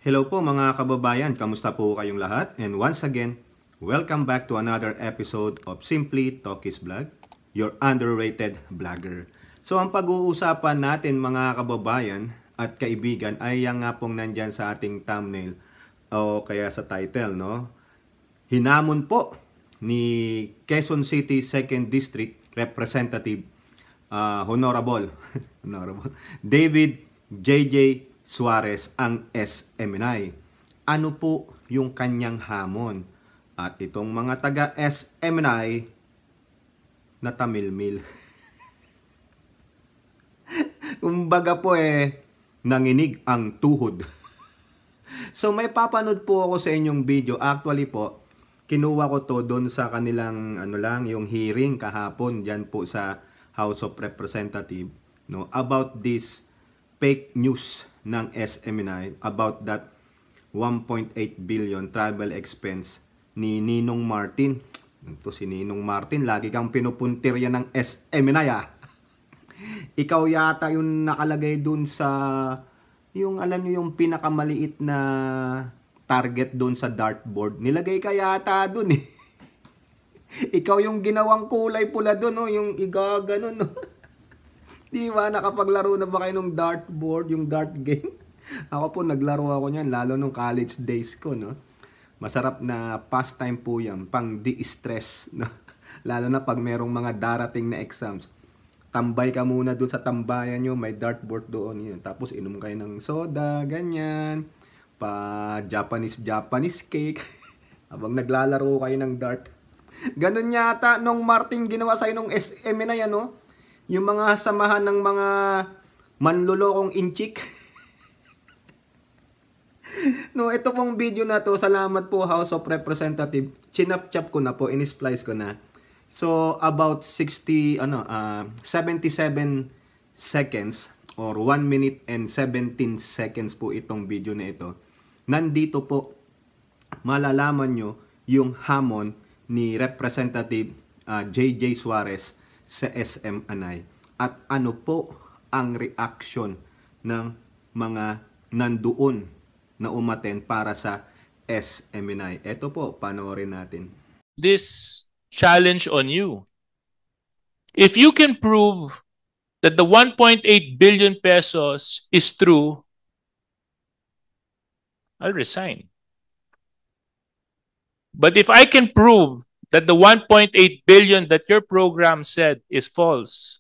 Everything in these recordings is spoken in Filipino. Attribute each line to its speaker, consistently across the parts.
Speaker 1: Hello po mga kababayan, kamusta po kayong lahat? And once again, welcome back to another episode of Simply Talkies Vlog, your underrated vlogger. So ang pag-uusapan natin mga kababayan at kaibigan ay yang nga pong nandyan sa ating thumbnail o kaya sa title, no? Hinamon po ni Quezon City 2nd District Representative Honorable David JJ Suarez ang SMNI. Ano po yung kanyang hamon? At itong mga taga SMNI na tamilmil. Kumbaga po nanginig ang tuhod. So may papanood po ako sa inyong video. Actually po, kinuha ko to doon sa kanilang yung hearing kahapon diyan po sa House of Representatives, no, about this fake news ng SMNI about that 1.8 billion travel expense ni Ninong Martin. Ito si Ninong Martin, lagi kang pinupuntirya ng SMNI Ikaw yata yung nakalagay dun sa yung alam nyo yung pinakamaliit na target dun sa dartboard. Nilagay ka yata dun Ikaw yung ginawang kulay pula dun, yung igaganon, Di ba? Nakapaglaro na ba kayo ng dartboard, yung dart game? Ako po, naglaro ako niyan, lalo nung college days ko, no? Masarap na pastime po yan, pang de-stress, no? Lalo na pag merong mga darating na exams. Tambay ka muna doon sa tambayan nyo, may dartboard doon, yun. Tapos inom kayo ng soda, ganyan. Japanese cake. Habang naglalaro kayo ng dart. Ganun yata nung Martin ginawa sa'yo nung SM na yan, no? Yung mga samahan ng mga manlulokong inchik. No, ito pong video na to, salamat po House of Representatives. Chinap-chap ko na po, in-splice ko na. So about 77 seconds or 1 minute and 17 seconds po itong video na ito. Nandito po malalaman nyo yung hamon ni Representative JJ Suarez sa SMNI at ano po ang reaction ng mga nandoon na umaten para sa SMNI. Ito po, panoorin natin.
Speaker 2: This challenge on you. If you can prove that the 1.8 billion pesos is true, I'll resign. But if I can prove that the 1.8 billion that your program said is false,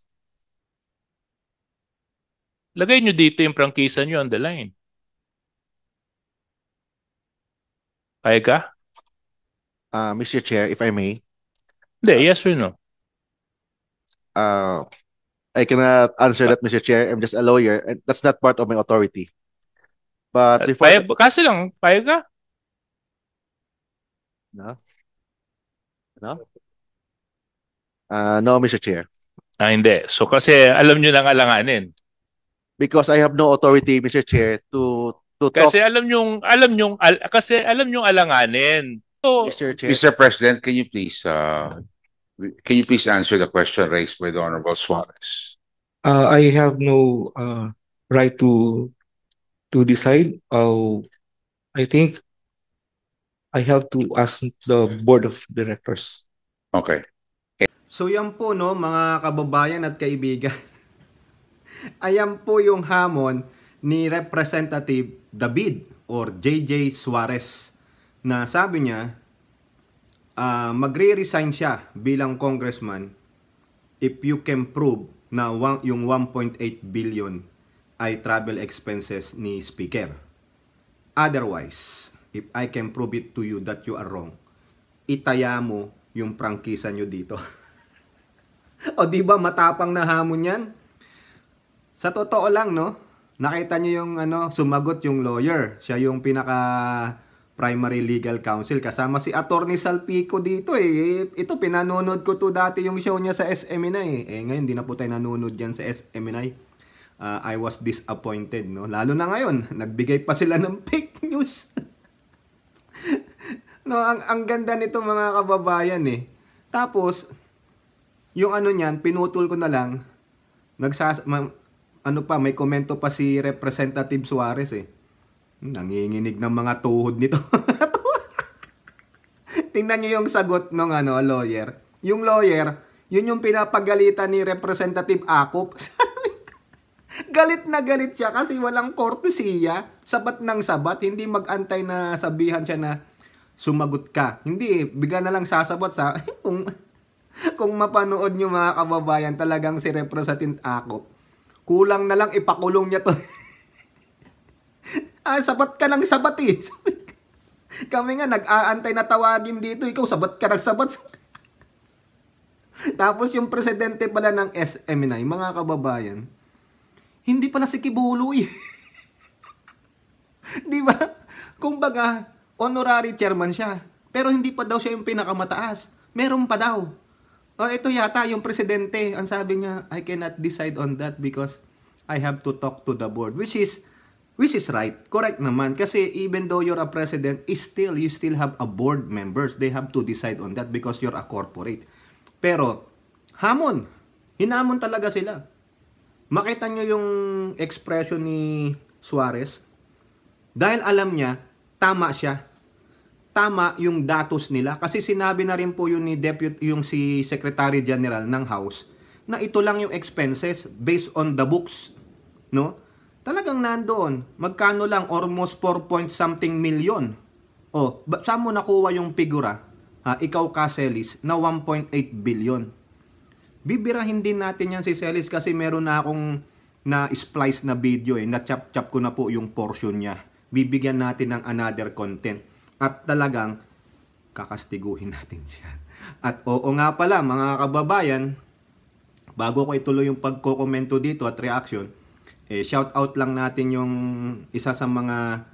Speaker 2: lagay nyo dito yung prangkisa nyo on the line. Kaya ka?
Speaker 3: Mr. Chair, if I may.
Speaker 2: Hindi, yes or no?
Speaker 3: I cannot answer that, Mr. Chair. I'm just a lawyer, and that's not part of my authority. But before...
Speaker 2: Kasi lang, payag ka?
Speaker 3: No? No? No, Mr. Chair.
Speaker 2: Hindi. So kasi alam nyo lang alanganin.
Speaker 3: Because I have no authority, Mr. Chair, to
Speaker 2: kasi
Speaker 3: talk...
Speaker 2: kasi alam nyo alanganin. So,
Speaker 3: Mr. Chair.
Speaker 4: Mr. President, can you please answer the question raised by the Honorable Suarez?
Speaker 5: I have no right to decide. I think I have to ask the board of directors.
Speaker 4: Okay.
Speaker 1: So yan po, no, mga kababayan at kaibigan. Ayan po yung hamon ni Representative David or JJ Suarez na sabi niya magre-resign siya bilang congressman if you can prove na yung 1.8 billion ay travel expenses ni Speaker. Otherwise, if I can prove it to you that you are wrong, itaya mo yung prangkisa nyo dito. O diba matapang na hamon yan? Sa totoo lang, no? Nakita nyo yung sumagot yung lawyer. Siya yung pinaka primary legal counsel kasama si Attorney Salpico dito Ito pinanonood ko to dati yung show niya sa SMNI ngayon di na po tayo nanonood diyan sa SMNI. I was disappointed, no? Lalo na ngayon, nagbigay pa sila ng fake news. No, ang ganda nito mga kababayan Tapos yung niyan, pinutol ko na lang. May komento pa si Representative Suarez Nanginginig ng mga tuhod nito. Tingnan niyo yung sagot ng lawyer. Yung lawyer, yun yung pinapagalitan ni Representative Acop. Galit na galit siya kasi walang kortesiya. Sabat ng sabat, hindi mag-antay na sabihan siya na sumagot ka. Hindi, bigla na lang sasabot sa kung mapanood nyo mga kababayan, talagang si Representative Acop. Kulang na lang ipakulong niya to. Sabat ka ng sabat eh. Kami nga nag-aantay na tawagin dito, ikaw sabat ka ng sabat. Tapos yung presidente pala ng SMNI, mga kababayan, hindi pala si Kibuloy. Di ba? Kumbaga, honorary chairman siya. Pero hindi pa daw siya yung pinakamataas. Meron pa daw. Ito yata yung presidente. Ang sabi niya, I cannot decide on that because I have to talk to the board. Which is right. Correct naman. Kasi even though you're a president, you still have a board members. They have to decide on that because you're a corporate. Pero, hamon. Hinamon talaga sila. Makita nyo yung expression ni Suarez. Dahil alam niya, tama siya. Tama yung datos nila. Kasi sinabi na rin po yun ni yung si Secretary General ng House na ito lang yung expenses based on the books. No? Talagang nandoon. Magkano lang? Almost 4 point something million. Saan mo nakuha yung figura? Ikaw ka, Celis, na 1.8 billion. Bibirahin din natin yan si Celis kasi meron na akong na-splice na video na-chop-chop ko na po yung portion niya. Bibigyan natin ng another content. At talagang kakastiguhin natin siya. At oo nga pala mga kababayan, bago ko ituloy yung pagkokomento dito at reaction, shout out lang natin yung isa sa mga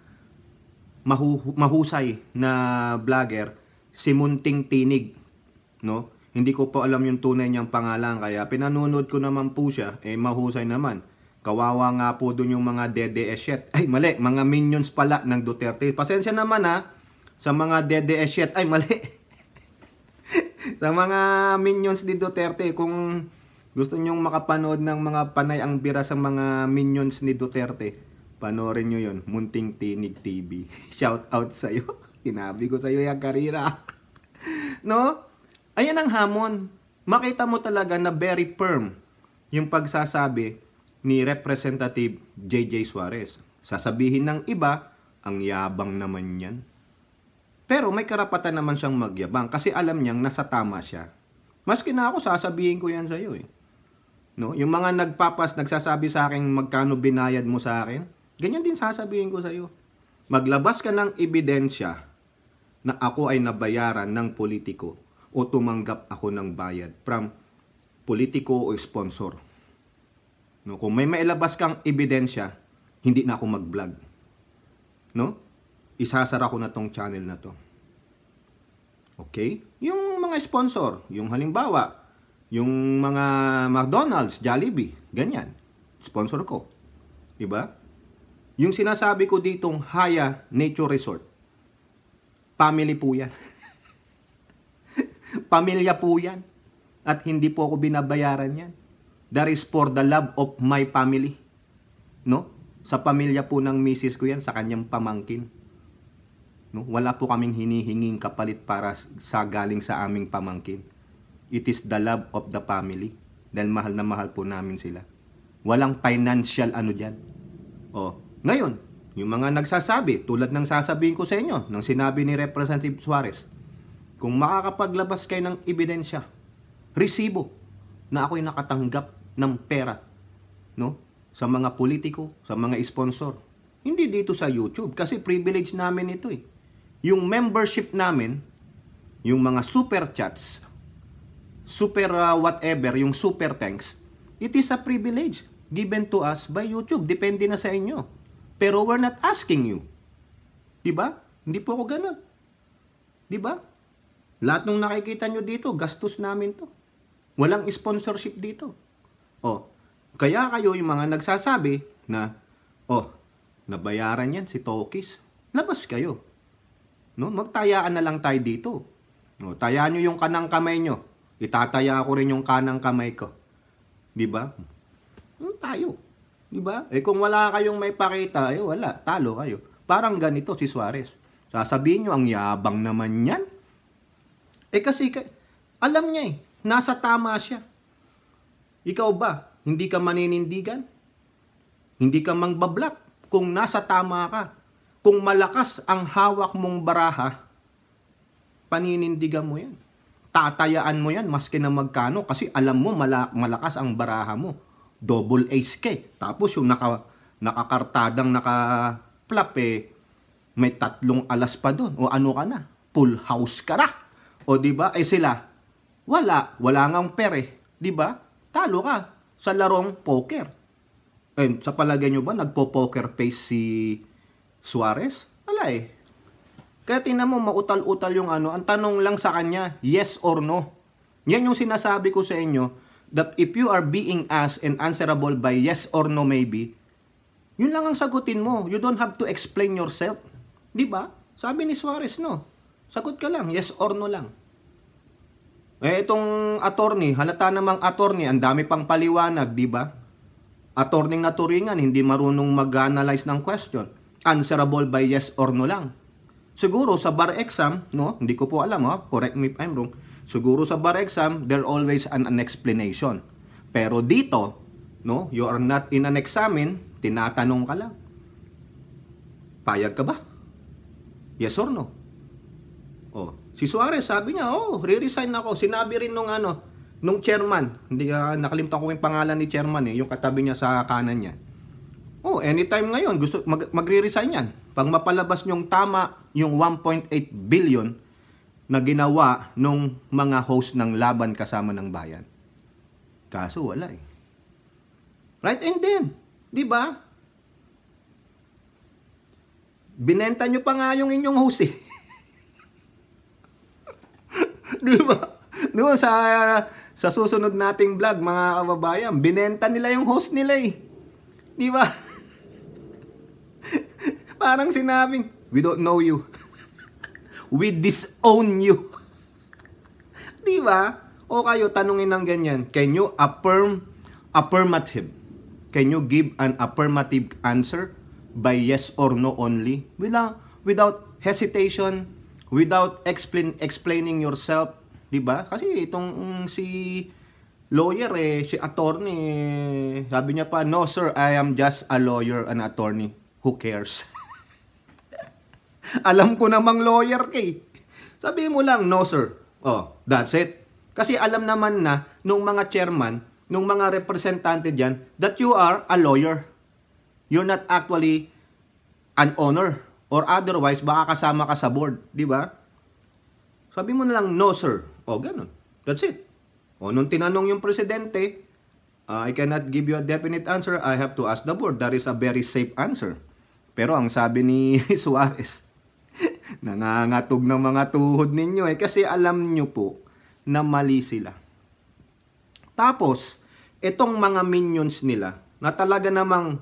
Speaker 1: mahusay na vlogger, si Munting Tinig, no? Hindi ko po alam yung tunay niyang pangalan kaya pinanonood ko naman po siya, mahusay naman. Kawawa nga po dun yung mga DDS Ay mali, mga minions pala ng Duterte. Pasensya naman sa mga DDS ay mali. Sa mga minions ni Duterte, kung gusto nyong makapanood ng mga panay ang bira sa mga minions ni Duterte, panoorin nyo yun, Munting Tinig TV. Shout out sa'yo. Sinabi ko sa'yo yung karira. No? Ayan ang hamon. Makita mo talaga na very firm yung pagsasabi ni Representative JJ Suarez. Sasabihin ng iba, ang yabang naman yan. Pero may karapatan naman siyang magyabang kasi alam niyang nasa tama siya. Maski na ako, sasabihin ko yan sa'yo eh. No? Yung mga nagsasabi sa akin magkano binayad mo sa akin, ganyan din sasabihin ko sa'yo. Maglabas ka ng ebidensya na ako ay nabayaran ng politiko o tumanggap ako ng bayad from politiko o sponsor. No, kung may mailabas kang ebidensya, hindi na ako mag-vlog. No? Isasara ko na tong channel na to. Okay? Yung mga sponsor, yung halimbawa, yung mga McDonald's, Jollibee, ganyan. Sponsor ko. Diba? Yung sinasabi ko ditong Haya Nature Resort, family po yan. Pamilya po yan. At hindi po ako binabayaran yan. That is for the love of my family. No? Sa pamilya po ng misis ko yan, sa kanyang pamangkin. No? Wala po kaming hinihinging kapalit para sa galing sa aming pamangkin. It is the love of the family. Dahil mahal na mahal po namin sila. Walang financial dyan. Ngayon, yung mga nagsasabi, tulad ng sasabihin ko sa inyo, ng sinabi ni Representative Suarez, kung makakapaglabas kayo ng ebidensya, resibo, na ako'y nakatanggap ng pera, no? Sa mga politiko, sa mga sponsor. Hindi dito sa YouTube, kasi privilege namin ito eh. Yung membership namin, yung mga super chats, super whatever, yung super thanks, it is a privilege given to us by YouTube. Depende na sa inyo. Pero we're not asking you. Diba? Hindi po ako ganun. Diba? Lahat ng nakikita nyo dito, gastos namin to. Walang sponsorship dito. Kaya kayo yung mga nagsasabi na, nabayaran yan si Tokis. Labas kayo. No? Magtayaan na lang tayo dito. Tayaan nyo yung kanang kamay nyo. Itataya ko rin yung kanang kamay ko. Diba? Tayo. Diba? Kung wala kayong may pakita, wala. Talo kayo. Parang ganito si Suarez. Sasabihin nyo, ang yabang naman yan. Kasi alam niya nasa tama siya. Ikaw ba, hindi ka maninindigan? Hindi ka mangbablak kung nasa tama ka. Kung malakas ang hawak mong baraha, paninindigan mo yan. Tatayaan mo yan maski na magkano kasi alam mo malakas ang baraha mo. Double ace ka. Tapos yung nakakartadang naka-flop may 3 alas pa doon. O ano ka na? Full house ka na. O di ba? Sila, wala ngang pere. Di ba? Talo ka sa larong poker. Sa palagay nyo ba, nagpo-poker face si Suarez? Wala Kaya tingnan mo, mautal-utal yung ano. Ang tanong lang sa kanya, yes or no. Yan yung sinasabi ko sa inyo, that if you are being asked and answerable by yes or no maybe, yun lang ang sagutin mo. You don't have to explain yourself. Di ba? Sabi ni Suarez, no. Sagot ka lang, yes or no lang. Itong attorney, halata namang attorney, ang dami pang paliwanag, di ba? Attorney na turingan, hindi marunong mag-analyze ng question. Answerable by yes or no lang. Siguro sa bar exam, no, hindi ko po alam, correct me if I'm wrong. Siguro sa bar exam, there always an explanation. Pero dito, no, you are not in an examen, tinatanong ka lang. Payag ka ba? Yes or no? Si Suarez, sabi niya, re-resign ako. Sinabi rin nung chairman, hindi nakalimutan ko yung pangalan ni chairman yung katabi niya sa kanan niya. Anytime ngayon, gusto magre-resign yan. Pag mapalabas niyong tama yung 1.8 billion na ginawa nung mga host ng laban kasama ng bayan. Kaso wala Right and then, di ba? Binenta niyo pa nga yung inyong host Di ba? Doon sa susunod nating vlog, mga kababayan, binenta nila yung host nila Di ba? Parang sinabing, we don't know you. We disown you. Di ba? O kayo, tanungin ng ganyan, can you affirmative? Can you give an affirmative answer by yes or no only? Without hesitation, without explaining yourself, 'di ba? Kasi itong si lawyer si attorney, sabi niya pa, "No sir, I am just a lawyer, an attorney. Who cares?" Alam ko namang lawyer Sabi mo lang, "No sir." That's it. Kasi alam naman na nung mga chairman, nung mga representante diyan that you are a lawyer. You're not actually an owner. Or otherwise, baka kasama ka sa board. Di ba? Sabi mo na lang, no sir. Ganun. That's it. Nung tinanong yung presidente, I cannot give you a definite answer. I have to ask the board. That is a very safe answer. Pero ang sabi ni Suarez, nangangatog ng mga tuhod ninyo kasi alam nyo po na mali sila. Tapos, itong mga minions nila, na talaga namang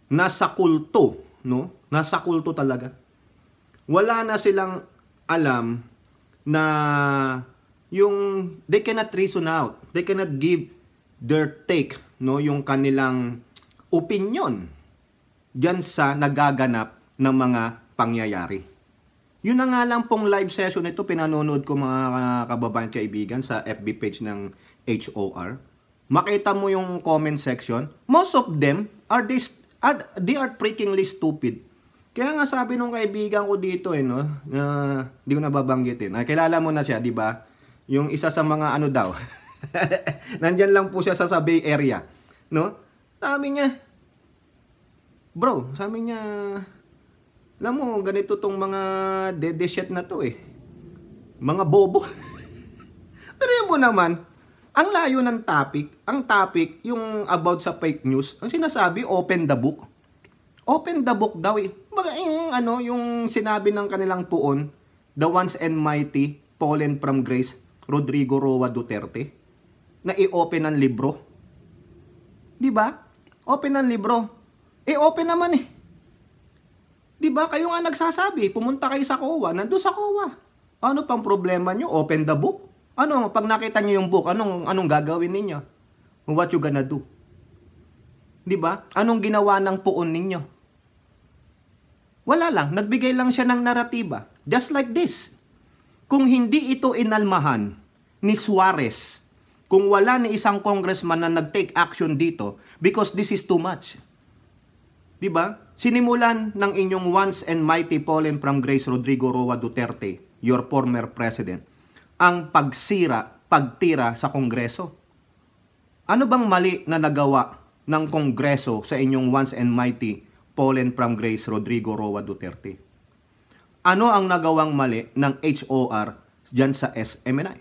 Speaker 1: nasa kulto, no? Nasa kulto talaga. Wala na silang alam na they cannot reason out. They cannot give their take, no? Yung kanilang opinion diyan sa nagaganap ng mga pangyayari. Yun na nga lang pong live session ito, pinanonood ko mga kababayan kaibigan sa FB page ng HOR. Makita mo yung comment section. Most of them they are freakingly stupid. Kaya nga sabi nung kaibigan ko dito no, hindi ko nababanggitin. Kilala mo na siya, di ba? Yung isa sa mga daw. Nandyan lang po siya sa Bay Area, no? Sabi niya, bro, alam mo, ganito tong mga dede shit na to Mga bobo. Pero yun mo naman, ang layo ng topic, yung about sa fake news, ang sinasabi, open the book. Open the book daw Baga yung sinabi ng kanilang puon, the once and mighty, fallen from grace, Rodrigo Roa Duterte, na i-open ang libro. Di ba? Open ang libro. Open naman Di ba? Kayo nga nagsasabi, pumunta kayo sa COA, nandun sa COA. Ano pang problema nyo? Open the book? Pag nakita nyo yung book, anong gagawin ninyo? What you gonna do? Di ba? Anong ginawa ng puon ninyo? Wala lang, nagbigay lang siya ng naratiba. Just like this. Kung hindi ito inalmahan ni Suarez, kung wala ni isang congressman na nag-take action dito, because this is too much. Diba? Sinimulan ng inyong once and mighty fallen from grace Rodrigo Roa Duterte, your former president, ang pagtira sa Kongreso. Ano bang mali na nagawa ng Kongreso sa inyong once and mighty fallen from grace Rodrigo Roa Duterte? Ano ang nagawang mali ng HOR dyan sa SMNI?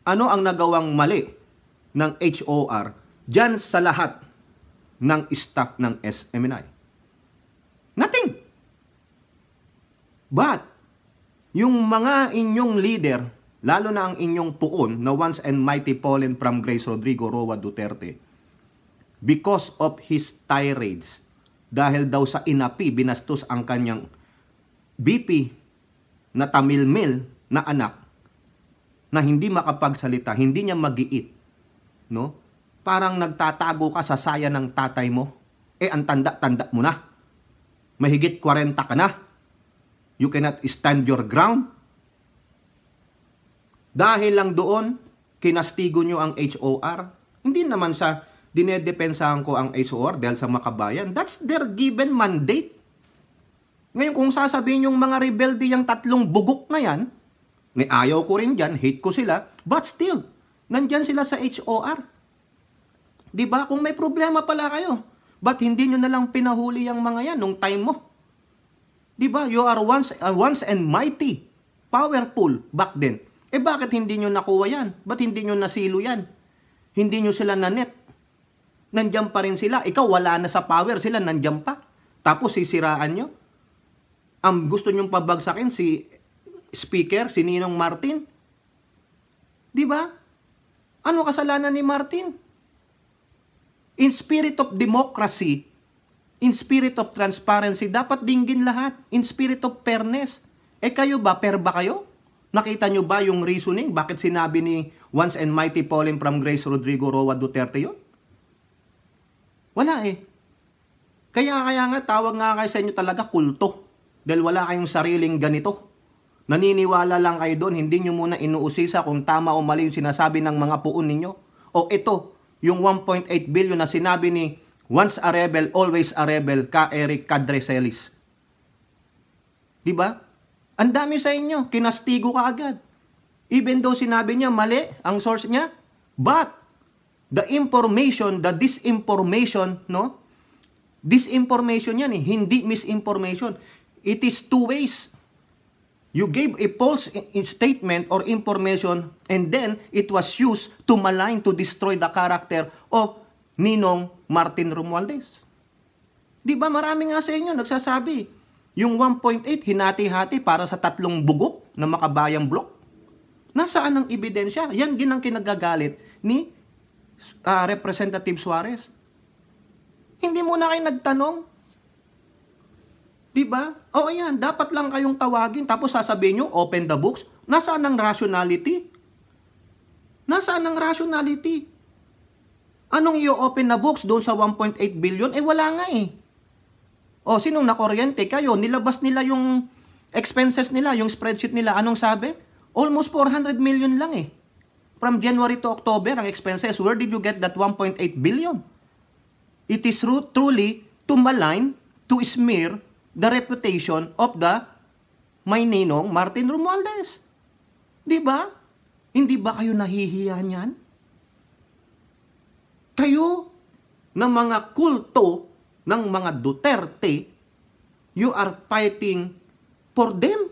Speaker 1: Ano ang nagawang mali ng HOR dyan sa lahat ng staff ng SMNI? Nothing. But, yung mga inyong leader, lalo na ang inyong puon na once and mighty fallen from grace Rodrigo Roa Duterte, because of his tirades, dahil daw sa inapi, binastos ang kanyang BP na tamilmil na anak, na hindi makapagsalita, hindi niya mag-iit, no? Parang nagtatago ka sa saya ng tatay mo. Ang tanda-tanda mo na. Mahigit 40 ka na. You cannot stand your ground. Dahil lang doon, kinastigo nyo ang HOR. Hindi naman sa dinedepensahan ko ang HOR dahil sa makabayan. That's their given mandate. Ngayon, kung sasabihin yung mga rebelde yung 3 bugok na yan, ayaw ko rin dyan, hate ko sila, but still, nandyan sila sa HOR. Diba? Kung may problema pala kayo, ba't hindi nyo nalang pinahuli yung mga yan nung time mo? Diba? You are once and mighty, powerful back then. Bakit hindi nyo nakuha yan? Ba't hindi nyo nasilo yan? Hindi nyo sila nanet. Nandyan pa rin sila. Ikaw wala na sa power, sila nandyan pa. Tapos sisiraan nyo. Ang gusto nyong pabagsakin si Speaker, si Ninong Martin. Diba? Ano kasalanan ni Martin? In spirit of democracy, in spirit of transparency, dapat dinggin lahat. In spirit of fairness. Kayo ba? Fair ba kayo? Nakita nyo ba yung reasoning? Bakit sinabi ni once and mighty fallen from grace Rodrigo Roa Duterte yun? Wala Kaya nga tawag nga kayo sa inyo talaga kulto. Dahil wala kayong sariling ganito. Naniniwala lang kayo doon, hindi nyo muna inuusisa kung tama o mali yung sinasabi ng mga puon ninyo. O ito, yung 1.8 billion na sinabi ni once a rebel, always a rebel, ka Eric Cadrecelis. Diba? Ang dami sa inyo, kinastigo ka agad. Even though sinabi niya mali ang source niya, but the information, the disinformation, no? Disinformation yan hindi misinformation. It is 2 ways. You gave a false statement or information and then it was used to malign, to destroy the character of Ninong Martin Romualdez. Di ba marami nga sa inyo nagsasabi, yung 1.8 hinati-hati para sa 3 bugok na makabayang block? Nasaan ang ebidensya? Yan din ang kinagagalit ni Representative Suarez. Hindi mo na kayo nagtanong. Diba? O ayan, dapat lang kayong tawagin tapos sasabihin nyo, open the books. Nasaan ang rationality? Nasaan ang rationality? Anong i-open na books doon sa 1.8 billion? Wala nga O, sinong nakuryente kayo? Nilabas nila yung expenses nila, yung spreadsheet nila. Anong sabi? Almost 400 million lang From January to October, ang expenses. Where did you get that 1.8 billion? It is truly to malign, to smear the reputation of the may Ninong Martin Romualdez. Diba? Hindi ba kayo nahihiya niyan? Kayo ng mga kulto ng mga Duterte, you are fighting for them.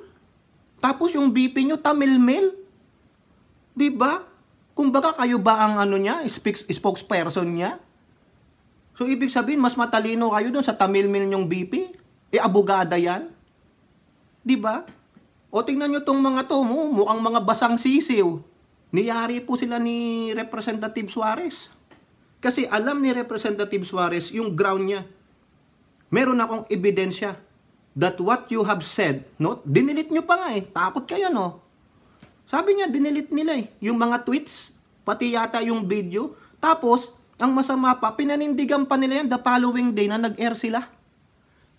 Speaker 1: Tapos yung BP nyo, tamilmil. Diba? Kumbaga kayo ba ang spokesperson niya? So ibig sabihin, mas matalino kayo doon sa tamilmil nyong BP? Abogada yan? Diba? O tingnan nyo tong mga to, mukhang mga basang sisiw. Niyari po sila ni Representative Suarez. Kasi alam ni Representative Suarez yung ground niya. Meron akong ebidensya that what you have said, no? Dinilit nyo pa nga Takot kayo, no? Sabi niya, dinilit nila yung mga tweets, pati yata yung video. Tapos, ang masama pa, pinanindigan pa nila yan the following day na nag-air sila.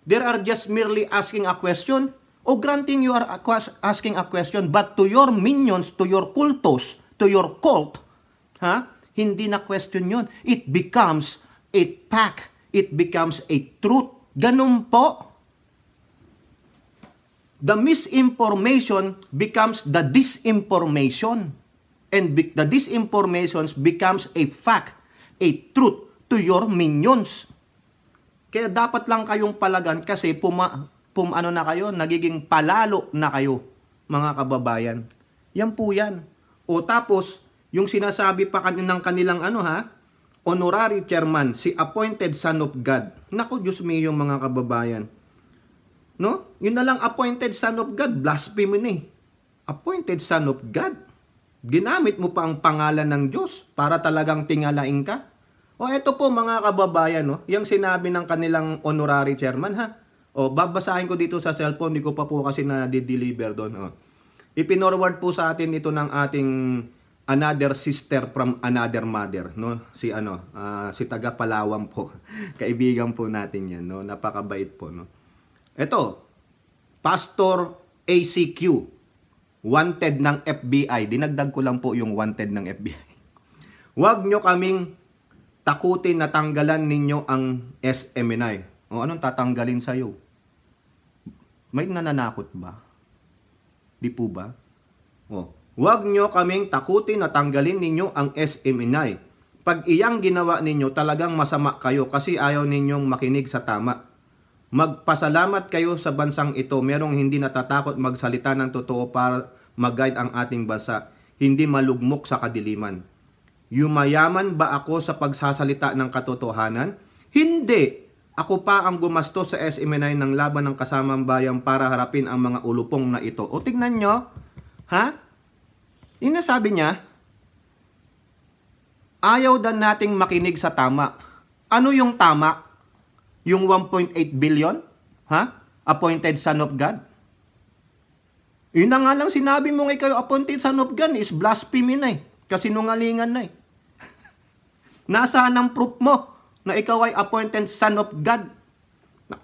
Speaker 1: They are just merely asking a question. O granting you are asking a question, but to your minions, to your kultos, to your cult, hindi na question yun. It becomes a fact. It becomes a truth. Ganun po. The misinformation becomes the disinformation. And the disinformation becomes a fact, a truth to your minions. Kaya dapat lang kayong palagan kasi ano na kayo, nagiging palalo na kayo, mga kababayan. Yan po yan. O tapos, yung sinasabi pa ng kanilang honorary chairman, si appointed son of God. Naku, Diyos me yung mga kababayan. No? Yun na lang appointed son of God, blasphemy ni. Appointed son of God. Ginamit mo pa ang pangalan ng Diyos para talagang tingalain ka. O eto po mga kababayan, no? Yung sinabi ng kanilang honorary chairman, O, babasahin ko dito sa cellphone, di ko pa po kasi na-deliver doon. Ipinorward po sa atin ito ng ating another sister from another mother, no? Si taga Palawan po. Kaibigan po natin 'yan, no? Napakabait po, no? Ito, Pastor ACQ, wanted ng FBI. Dinagdag ko lang po yung wanted ng FBI. Huwag nyo kaming takutin na tanggalan ninyo ang SMNI. O, anong tatanggalin sa'yo? May nananakot ba? Di po ba? Huwag nyo kaming takutin na tanggalin ninyo ang SMNI. Pag iyang ginawa ninyo, talagang masama kayo kasi ayaw ninyong makinig sa tama. Magpasalamat kayo sa bansang ito. Merong hindi natatakot magsalita ng totoo para mag-guide ang ating bansa. Hindi malugmok sa kadiliman. Yumayaman ba ako sa pagsasalita ng katotohanan? Hindi. Ako pa ang gumastos sa SMNI ng laban ng kasamang bayan para harapin ang mga ulupong na ito. O tignan nyo, yung nasabi niya, ayaw dan nating makinig sa tama. Ano yung tama? Yung 1.8 billion? Appointed son of God? Yun na nga lang sinabi mo kayo, appointed son of God is blasphemy na kasinungalingan na Nasaan ang proof mo na ikaw ay appointed son of God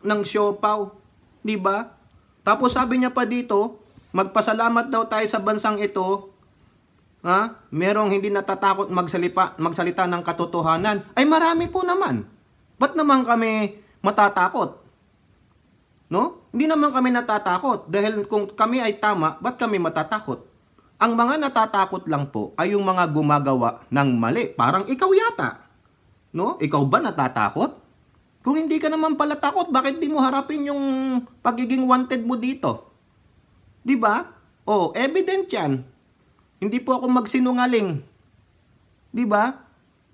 Speaker 1: ng siopaw? Diba? Tapos sabi niya pa dito, magpasalamat daw tayo sa bansang ito, merong hindi natatakot magsalita ng katotohanan. Ay marami po naman. Ba't naman kami matatakot? No? Hindi naman kami natatakot. Dahil kung kami ay tama, ba't kami matatakot? Ang mga natatakot lang po ay yung mga gumagawa ng mali. Parang ikaw yata. No? Ikaw ba natatakot? Kung hindi ka naman pala takot, bakit di mo harapin yung pagiging wanted mo dito? Di ba? Evident yan. Hindi po ako magsinungaling. Di ba?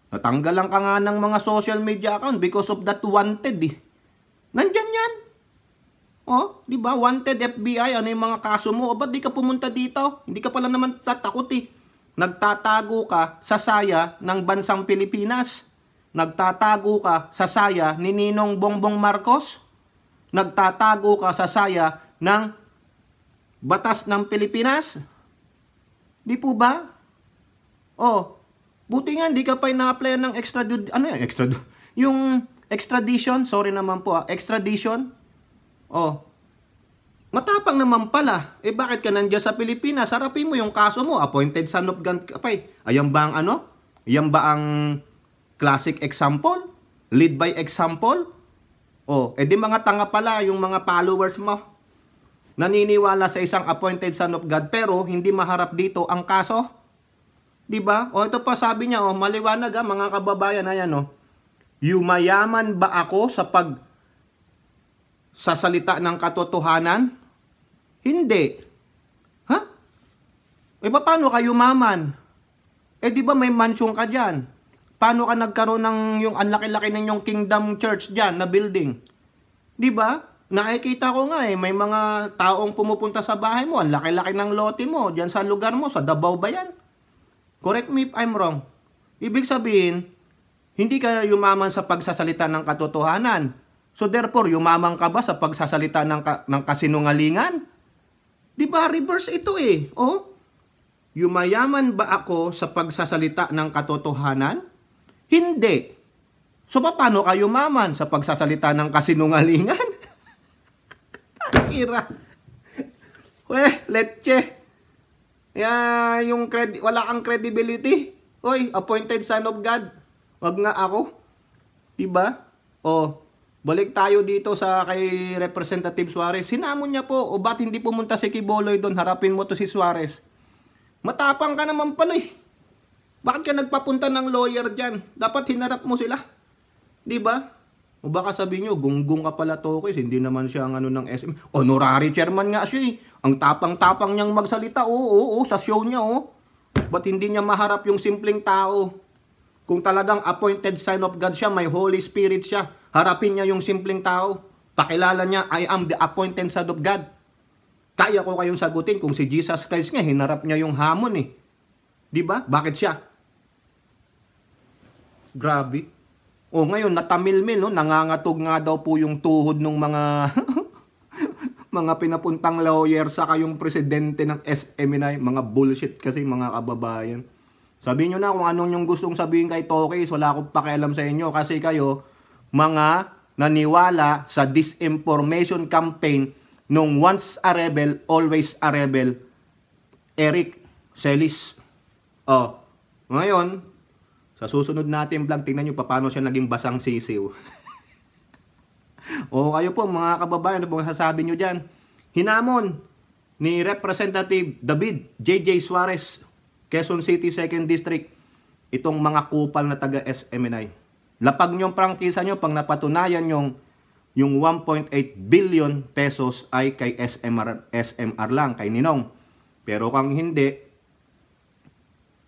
Speaker 1: Natanggalan ka nga ng mga social media account because of that wanted Nandyan yan. Di ba? Wanted FBI, ano yung mga kaso mo? Ba't di ka pumunta dito? Hindi ka pala naman tatakot Nagtatago ka sa saya ng bansang Pilipinas. Nagtatago ka sa saya ni Ninong Bongbong Marcos. Nagtatago ka sa saya ng batas ng Pilipinas. Di po ba? Buti nga, di ka pa ina-apply ng yung extradition, sorry naman po extradition. Matapang naman pala. Bakit ka nandiyan sa Pilipinas? Harapin mo yung kaso mo. Appointed son of God ka pa Ayan ba ang Ayan ba ang classic example? Lead by example? Di mga tanga pala yung mga followers mo. Naniniwala sa isang appointed son of God pero hindi maharap dito ang kaso. Di ba? Ito pa sabi niya, maliwanag mga kababayan, ayan Yumayaman ba ako sa sasalita ng katotohanan? Hindi. Paano ka yumaman? Di ba may mansyon ka dyan? Paano ka nagkaroon ng yung ang laki-laki ng yung Kingdom Church dyan na building? Di ba? Nakikita ko nga may mga taong pumupunta sa bahay mo, ang laki-laki ng lote mo, dyan sa lugar mo, sa Davao ba yan? Correct me if I'm wrong. Ibig sabihin, hindi ka yumaman sa pagsasalita ng katotohanan. So therefore, yumaman ka ba sa pagsasalita ng kasinungalingan? Di ba? Reverse ito Yumayaman ba ako sa pagsasalita ng katotohanan? Hindi. So paano ka yumaman sa pagsasalita ng kasinungalingan? Ira. Leche. Wala kang credibility. Oy, appointed son of God. Wag nga ako. Diba? O, balik tayo dito sa kay Representative Suarez. Sinamon niya po. O ba't hindi pumunta si Quiboloy doon? Harapin mo to si Suarez. Matapang ka naman pala eh. Bakit ka nagpapunta ng lawyer dyan? Dapat hinarap mo sila. Diba? O baka sabihin nyo, gunggong ka pala Tokis. Hindi naman siya ang ano ng SM. Honorary chairman nga siya eh. Ang tapang-tapang niyang magsalita. Oo, sa show niya Ba't hindi niya maharap yung simpleng tao? Kung talagang appointed son of God siya, may Holy Spirit siya, harapin niya yung simpleng tao. Pakilala niya, I am the appointed son of God. Kaya ko kayong sagutin kung si Jesus Christ nga, hinarap niya yung hamon eh. Diba? Bakit siya? Grabe. O ngayon, natamilmil, no? Nangangatog nga daw po yung tuhod ng mga mga pinapuntang lawyer sa kayong presidente ng SMNI. Mga bullshit kasi, mga kababayan. Sabihin nyo na kung anong yung gustong sabihin kay Tokis. Wala akong pakialam sa inyo kasi kayo, mga naniwala sa disinformation campaign nung once a rebel, always a rebel, Eric Celis. Ngayon, sa susunod natin vlog, tingnan nyo paano siya naging basang sisiw. Kayo po mga kababayan, ano pong sasabi nyo dyan? Hinamon ni Representative David J.J. Suarez, Quezon City 2nd District, itong mga kupal na taga SMNI. Lapag nyong prangkisa nyo pang napatunayan yung 1.8 billion pesos ay kay SMR lang, kay Ninong. Pero kung hindi,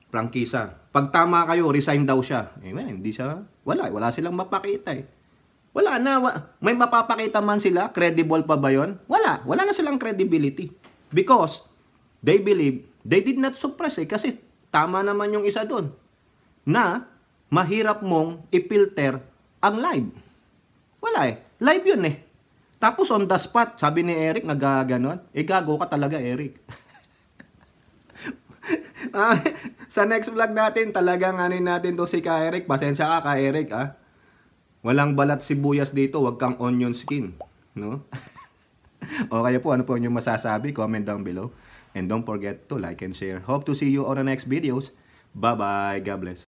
Speaker 1: prangkisa. Pag tama kayo, resign daw siya. Hindi siya, wala silang mapakita eh. Wala na, may mapapakita man sila, credible pa ba yun? Wala na silang credibility. Because they believe, they did not suppress kasi tama naman yung isa doon, na mahirap mong i-filter ang live. Wala live yun eh. Tapos on the spot, sabi ni Eric, nagaganon, gago ka talaga Eric. Sa next vlog natin, talagang natin to si Ka Eric. Pasensya ka Eric Walang balat sibuyas dito, wag kang onion skin, no? O kayo po, ano po yung masasabi? Comment down below. And don't forget to like and share. Hope to see you on the next videos. Bye-bye. God bless.